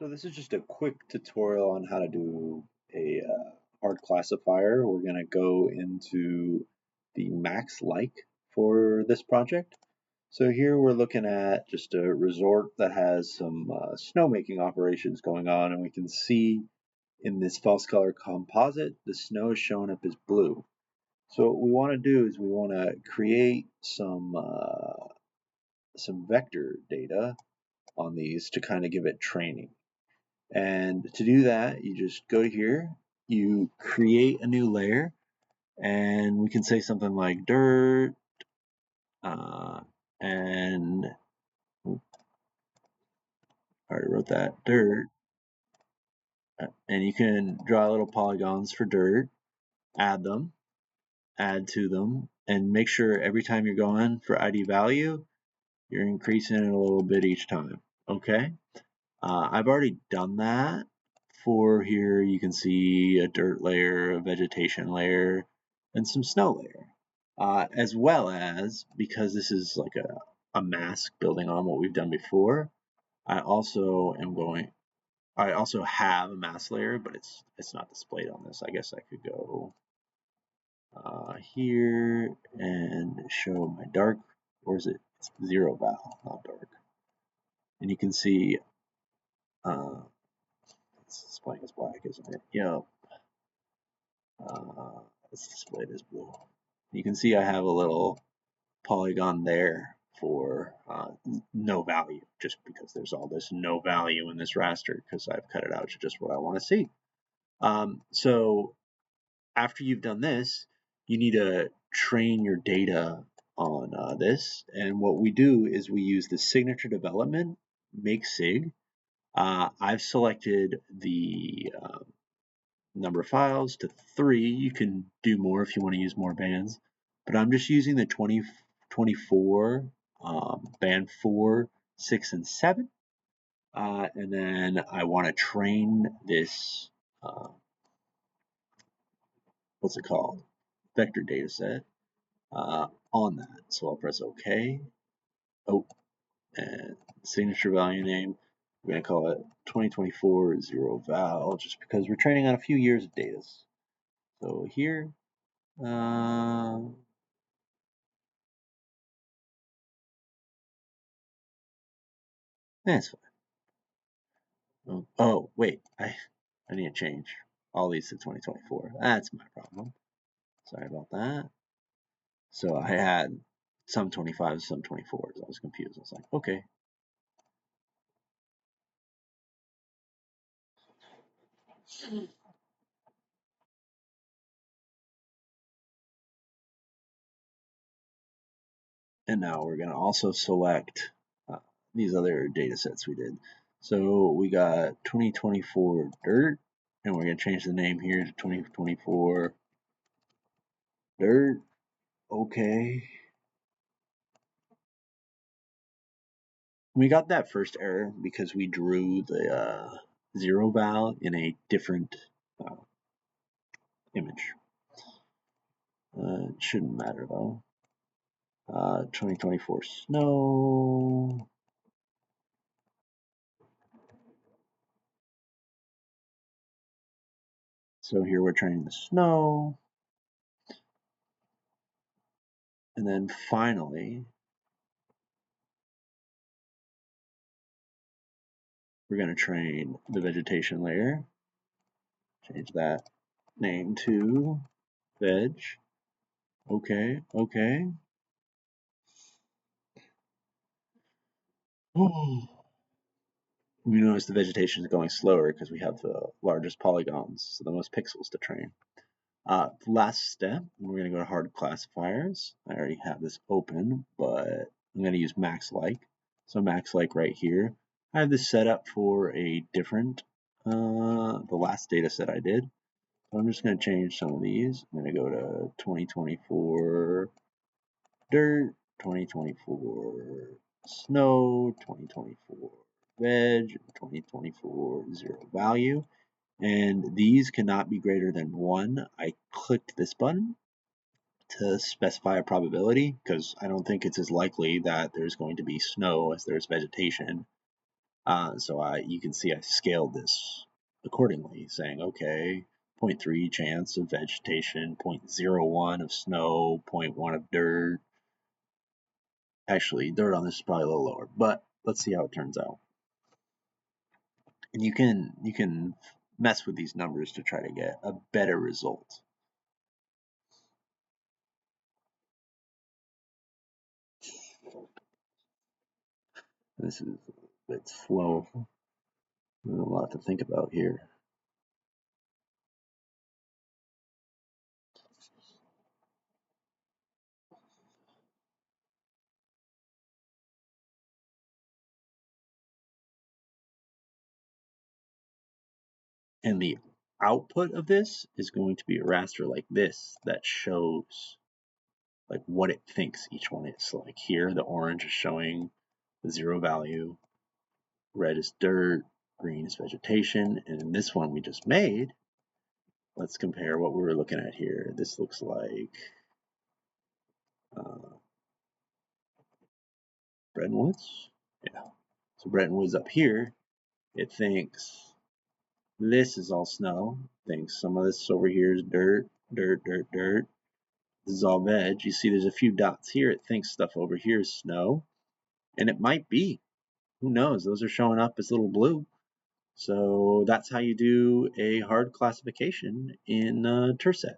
So this is just a quick tutorial on how to do a hard classifier. We're going to go into the max like for this project. So here we're looking at just a resort that has some snowmaking operations going on, and we can see in this false color composite, the snow is showing up as blue. So what we want to do is we want to create some vector data on these to kind of give it training. And to do that, you just go here, you create a new layer, and we can say something like dirt, and I already wrote that, dirt, and you can draw little polygons for dirt, add them, add to them, and make sure every time you're going for ID value, you're increasing it a little bit each time, okay? I've already done that. For here, you can see a dirt layer, a vegetation layer, and some snow layer. As well as, because this is like a mask building on what we've done before, I also have a mask layer, but it's not displayed on this. I guess I could go here and show my dark, or is it? It's zero val, not dark. And you can see it's displaying as black, isn't it? Yep. It's displayed as blue. You can see I have a little polygon there for no value, just because there's all this no value in this raster because I've cut it out to just what I want to see. So after you've done this, you need to train your data on this. And what we do is we use the signature development, make sig. I've selected the number of files to 3. You can do more if you want to use more bands, but I'm just using the 2024 band 4, 6, and 7. And then I want to train this, what's it called? Vector data set on that. So I'll press OK. Oh, and signature value name. We're going to call it 2024 0 val just because we're training on a few years of data. So here, that's fine. Oh, wait, I need to change all these to 2024. That's my problem. Sorry about that. So I had some 25s, some 24s. I was confused. I was like, okay. And now we're going to also select these other data sets we did. So we got 2024 dirt, and we're going to change the name here to 2024 dirt. Okay. We got that first error because we drew the 0 val in a different image. It shouldn't matter though. 2024 snow. So here we're training the snow. And then finally, we're going to train the vegetation layer. Change that name to veg. Okay, okay. We notice the vegetation is going slower because we have the largest polygons, so the most pixels to train. Last step, we're going to go to hard classifiers. I already have this open, but I'm going to use max like. So max like right here. I have this set up for a different, the last data set I did. So I'm just going to change some of these. I'm going to go to 2024 dirt, 2024 snow, 2024 veg, 2024 0 value. And these cannot be greater than 1. I clicked this button to specify a probability because I don't think it's as likely that there's going to be snow as there's vegetation. So you can see I scaled this accordingly, saying, okay, 0.3 chance of vegetation, 0.01 of snow, 0.1 of dirt. Actually, dirt on this is probably a little lower, but let's see how it turns out. And you can mess with these numbers to try to get a better result. This is a bit slow. There's a lot to think about here. And the output of this is going to be a raster like this that shows like what it thinks each one is. So like here, the orange is showing the 0 value, red is dirt, green is vegetation, and in this one we just made, let's compare what we were looking at here. This looks like Bretonwoods. Yeah. So Bretonwoods up here, it thinks this is all snow, thinks some of this over here is dirt, dirt, dirt, dirt. This is all veg. You see there's a few dots here. It thinks stuff over here is snow. And it might be. Who knows? Those are showing up as little blue. So that's how you do a hard classification in TerrSet.